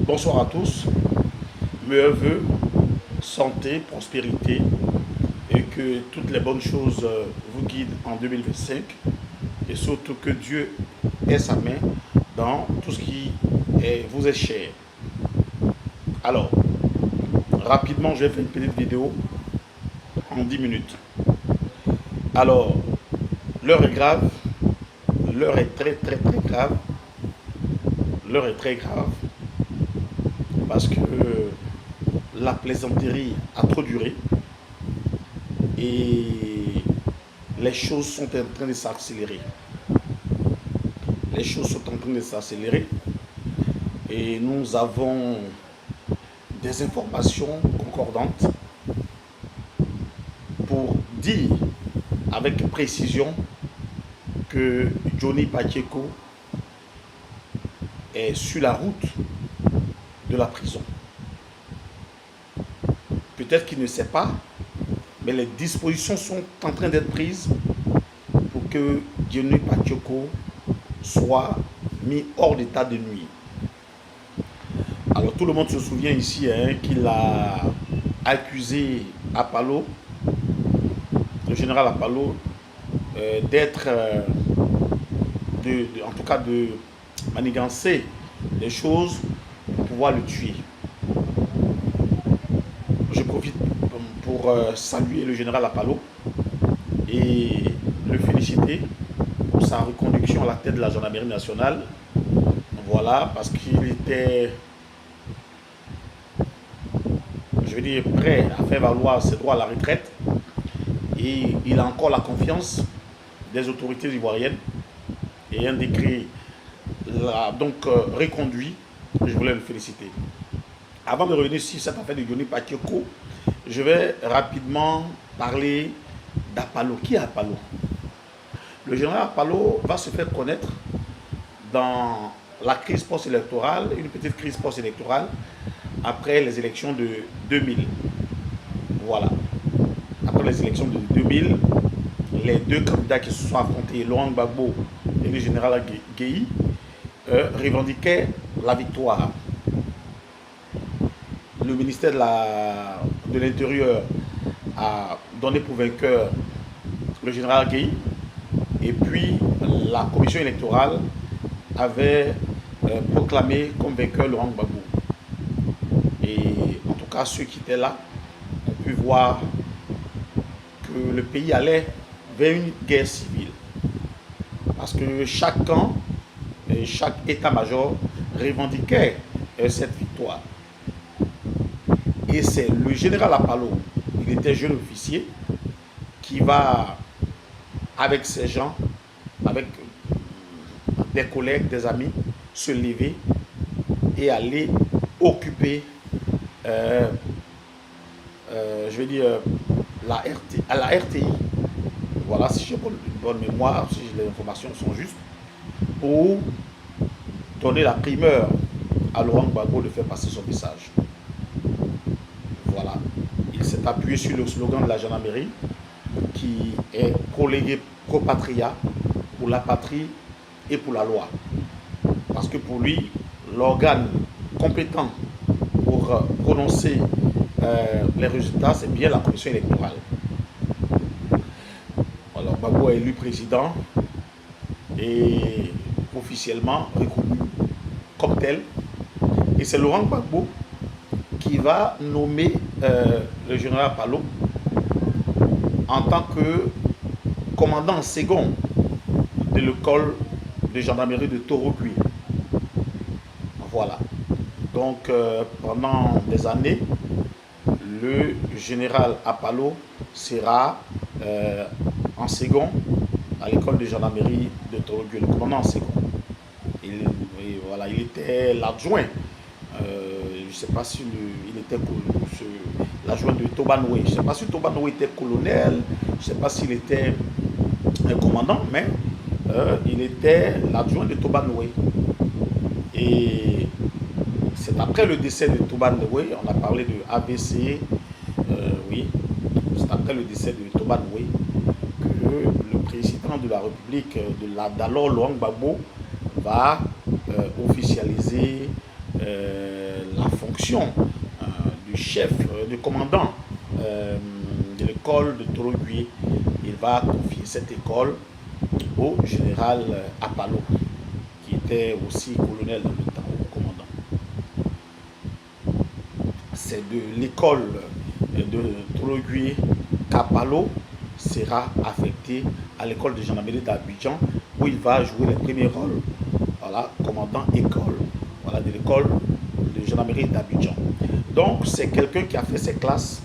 Bonsoir à tous. Meilleurs vœux, santé, prospérité et que toutes les bonnes choses vous guident en 2025 et surtout que Dieu ait sa main dans tout ce qui vous est cher. Alors, rapidement, je vais faire une petite vidéo en 10 minutes. Alors, l'heure est grave, l'heure est très grave, l'heure est très grave parce que la plaisanterie a trop duré et les choses sont en train de s'accélérer. Les choses sont en train de s'accélérer et nous avons des informations concordantes pour dire avec précision que Johnny Pacheco est sur la route de la prison. Peut-être qu'il ne sait pas, mais les dispositions sont en train d'être prises pour que Johnny Pacheco soit mis hors d'état de nuire. Alors tout le monde se souvient ici qu'il a accusé Apalo, le général Apalo, d'être, en tout cas de manigancer les choses pour pouvoir le tuer. Je profite pour saluer le général Apalo et le féliciter pour sa reconduction à la tête de la gendarmerie nationale. Voilà, parce qu'il était, je veux dire, prêt à faire valoir ses droits à la retraite et il a encore la confiance des autorités ivoiriennes et un décret l'a donc reconduit. Je voulais le féliciter. Avant de revenir sur cette affaire de Johnny Pacheco, je vais rapidement parler d'Apalo. Qui est Apalo? Le général Apalo va se faire connaître dans la crise post-électorale, une petite crise post-électorale après les élections de 2000. Voilà. Après les élections de 2000, les deux candidats qui se sont affrontés, Laurent Gbagbo et le général Guéhi, revendiquaient la victoire. Le ministère de l'Intérieur a donné pour vainqueur le général Guéhi et puis la commission électorale avait proclamé comme vainqueur Laurent Gbagbo. Et en tout cas, ceux qui étaient là ont pu voir que le pays allait vers une guerre civile. Parce que chaque camp et chaque état-major revendiquait cette victoire. Et c'est le général Apalo, il était jeune officier, qui va, avec ses gens, avec des collègues, des amis, se lever et aller occuper, je vais dire, à la RTI. Voilà, si j'ai une bonne mémoire, si les informations sont justes, pour donner la primeur à Laurent Gbagbo de faire passer son message. Voilà. Il s'est appuyé sur le slogan de la gendarmerie qui est pro-légué, pro-patria, pour la patrie et pour la loi. Parce que pour lui, l'organe compétent pour prononcer les résultats, c'est bien la commission électorale. Alors, Gbagbo est élu président et officiellement reconnu comme tel. Et c'est Laurent Gbagbo qui va nommer le général Apalo en tant que commandant second de l'école de gendarmerie de Torokui. Voilà. Donc, pendant des années, le général Apalo sera en second à l'école de gendarmerie de Torokui, le commandant en second. Voilà, il était l'adjoint. Je ne sais pas si il était l'adjoint de Tobanoué. Je ne sais pas si Tobanoué était colonel, je ne sais pas s'il était un commandant, mais il était l'adjoint de Tobanoué. Et c'est après le décès de Tobanoué, on a parlé de ABC, oui, c'est après le décès de Tobanoué que le président de la République, d'alors Laurent Gbagbo, va officialiser instructions du chef, du commandant de l'école de Toro-Gué, il va confier cette école au général Apalo, qui était aussi colonel dans le temps, au commandant. C'est de l'école de Toro-Gué qu'Apalo sera affecté à l'école de gendarmerie d'Abidjan, où il va jouer les premiers rôles, voilà, commandant école, voilà, de l'école de gendarmerie d'Abidjan. Donc c'est quelqu'un qui a fait ses classes,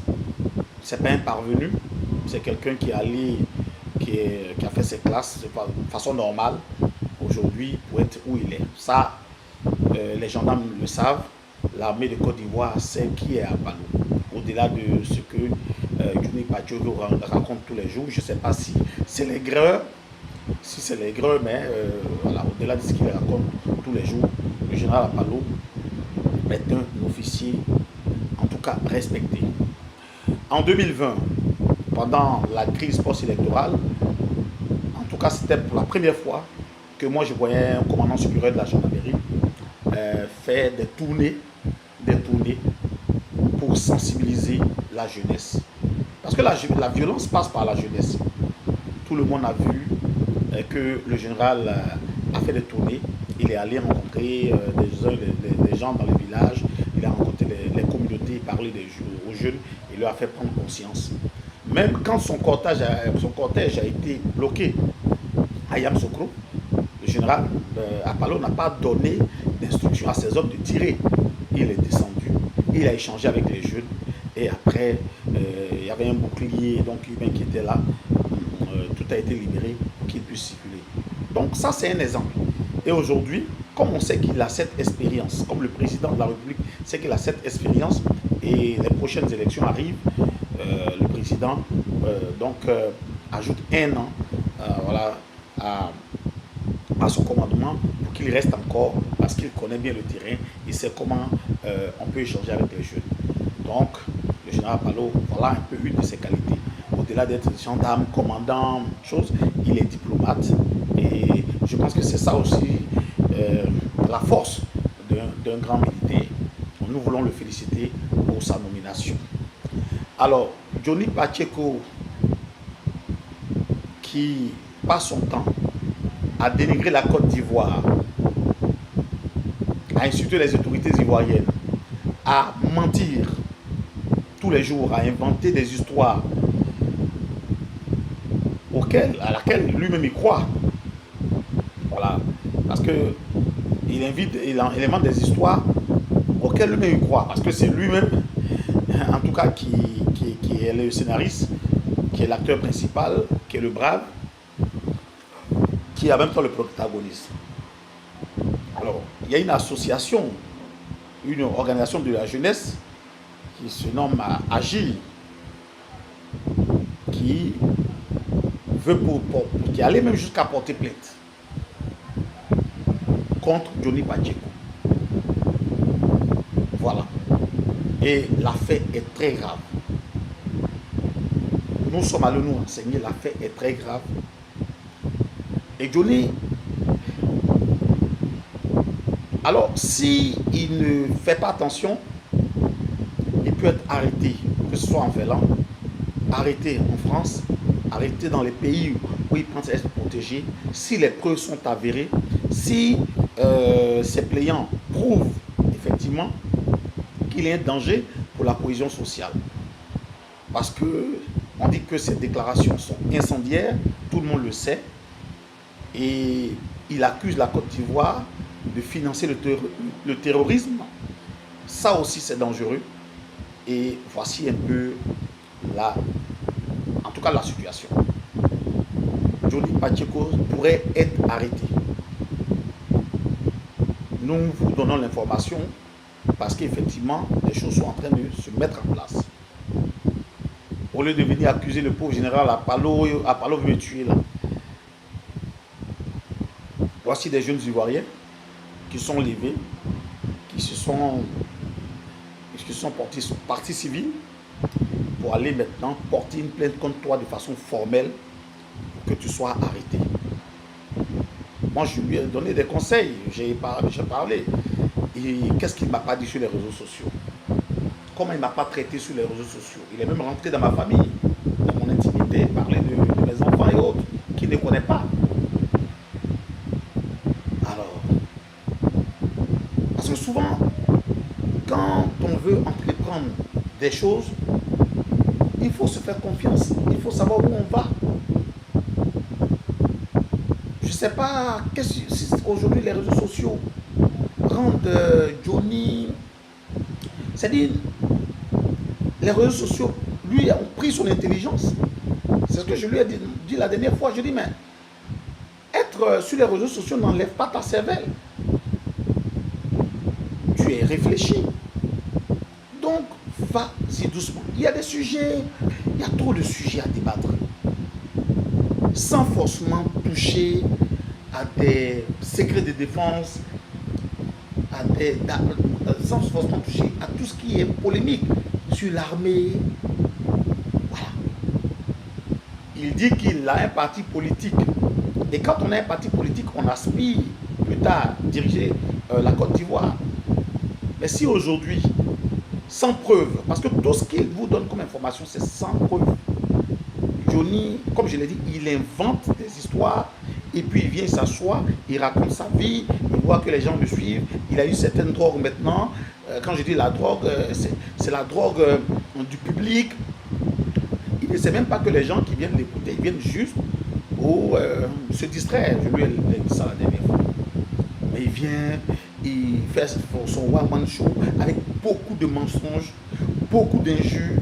c'est pas un parvenu, c'est quelqu'un qui est allé, qui a fait ses classes de façon normale aujourd'hui pour être où il est. Ça, les gendarmes le savent, l'armée de Côte d'Ivoire sait qui est Apalo. Au-delà de ce que Johnny Pacheco raconte tous les jours, je ne sais pas si c'est l'aigreur, mais voilà, au-delà de ce qu'il raconte tous les jours, le général Apalo est un officier, en tout cas respecté. En 2020, pendant la crise post-électorale, en tout cas c'était pour la première fois que moi je voyais un commandant supérieur de la gendarmerie faire des tournées pour sensibiliser la jeunesse. Parce que la violence passe par la jeunesse. Tout le monde a vu que le général a fait des tournées. Il est allé rencontrer des gens dans les villages. Il a rencontré les communautés, parlé aux jeunes et leur a fait prendre conscience. Même quand son cortège a été bloqué à Yamoussoukro, le général Apalo n'a pas donné d'instruction à ses hommes de tirer. Il est descendu, il a échangé avec les jeunes et après il y avait un bouclier donc humain qui était là. Tout a été libéré pour qu'il puisse circuler. Donc ça c'est un exemple. Et aujourd'hui, comme on sait qu'il a cette expérience, comme le président de la République sait qu'il a cette expérience et les prochaines élections arrivent, le président ajoute un an voilà, à son commandement pour qu'il reste encore parce qu'il connaît bien le terrain, il sait comment on peut échanger avec les jeunes. Donc le général Apalo, voilà un peu une de ses qualités. Au-delà d'être gendarme, commandant, chose, il est diplomate et je pense que c'est ça aussi la force d'un grand militaire. Nous voulons le féliciter pour sa nomination. Alors, Johnny Pacheco, qui passe son temps à dénigrer la Côte d'Ivoire, à insulter les autorités ivoiriennes, à mentir tous les jours, à inventer des histoires à laquelle lui-même il croit. Voilà. Parce que il invente des histoires auxquelles lui-même il croit. Parce que c'est lui-même, en tout cas, qui est le scénariste, qui est l'acteur principal, qui est le brave, qui est en même temps le protagoniste. Alors, il y a une association, une organisation de la jeunesse qui se nomme Agir, qui allait même jusqu'à porter plainte contre Johnny Pacheco. Voilà. Et l'affaire est très grave. Nous sommes allés nous renseigner, l'affaire est très grave. Et Johnny, alors si il ne fait pas attention, il peut être arrêté, que ce soit en Vélan, arrêté en France, arrêté dans les pays où il pense être protégé, si les preuves sont avérées, si ses plaignants prouvent effectivement qu'il est un danger pour la cohésion sociale. Parce que on dit que ces déclarations sont incendiaires, tout le monde le sait, et il accuse la Côte d'Ivoire de financer le terrorisme. Ça aussi c'est dangereux. Et voici un peu en tout cas la situation. Johnny Pacheco pourrait être arrêté. Nous vous donnons l'information parce qu'effectivement, les choses sont en train de se mettre en place. Au lieu de venir accuser le pauvre général Apalo veut me tuer là. Voici des jeunes Ivoiriens qui sont levés, qui sont portés sur partie civile pour aller maintenant porter une plainte contre toi de façon formelle pour que tu sois arrêté. Moi, je lui ai donné des conseils, j'ai parlé. Et qu'est-ce qu'il ne m'a pas dit sur les réseaux sociaux? comment il ne m'a pas traité sur les réseaux sociaux. Il est même rentré dans ma famille, dans mon intimité, parler de mes enfants et autres, qu'il ne connaît pas. Alors, parce que souvent, quand on veut entreprendre des choses, il faut se faire confiance, il faut savoir où on va. Je ne sais pas, aujourd'hui les réseaux sociaux rendent Johnny, c'est-à-dire, les réseaux sociaux, lui, ont pris son intelligence. C'est ce que je lui ai dit la dernière fois. Je dis, mais être sur les réseaux sociaux n'enlève pas ta cervelle. Tu es réfléchi. Donc, vas-y doucement. Il y a des sujets, il y a trop de sujets à débattre. Sans forcément toucher à des secrets de défense, sans forcément toucher à tout ce qui est polémique sur l'armée. Voilà. Il dit qu'il a un parti politique. Et quand on a un parti politique, on aspire plus tard à diriger la Côte d'Ivoire. Mais si aujourd'hui, sans preuve, parce que tout ce qu'il vous donne comme information, c'est sans preuve. Johnny, comme je l'ai dit, il invente des histoires et puis il vient s'asseoir, il raconte sa vie, il voit que les gens le suivent, il a eu certaines drogues maintenant. Quand je dis la drogue, c'est la drogue du public. Il ne sait même pas que les gens qui viennent l'écouter, ils viennent juste pour se distraire. Je lui ai dit ça la dernière fois. Mais il vient, il fait son one-man show avec beaucoup de mensonges, beaucoup d'injures.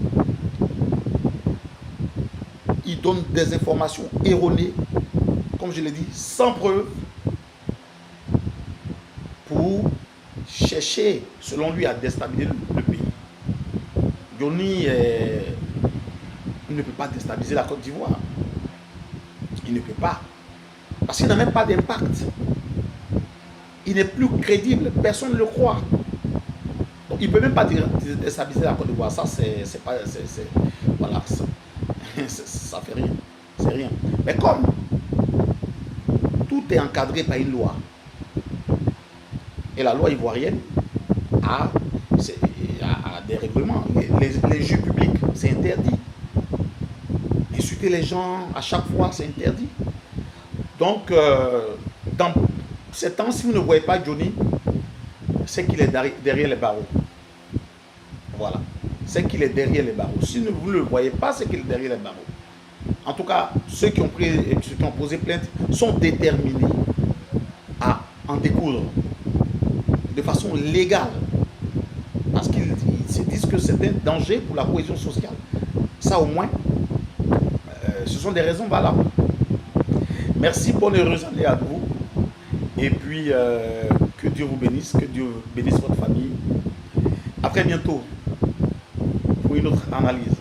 Il donne des informations erronées, comme je l'ai dit, sans preuve, pour chercher, selon lui, à déstabiliser le pays. Johnny ne peut pas déstabiliser la Côte d'Ivoire. Il ne peut pas. Parce qu'il n'a même pas d'impact. Il n'est plus crédible, personne ne le croit. Donc il ne peut même pas déstabiliser la Côte d'Ivoire. Ça, c'est pas. Voilà. Ça fait rien. C'est rien. Mais comme tout est encadré par une loi, et la loi ivoirienne a des règlements. Les jeux publics, c'est interdit. Insulter les gens à chaque fois, c'est interdit. Donc, dans ces temps, si vous ne voyez pas Johnny, c'est qu'il est derrière les barreaux. Voilà. C'est qu'il est derrière les barreaux. Si vous ne le voyez pas, c'est qu'il est derrière les barreaux. En tout cas, ceux qui ont posé plainte sont déterminés à en découdre de façon légale. Parce qu'ils se disent que c'est un danger pour la cohésion sociale. Ça au moins, ce sont des raisons valables. Merci, bonne heureuse année à vous. Et puis, que Dieu vous bénisse, que Dieu bénisse votre famille. À très bientôt pour une autre analyse.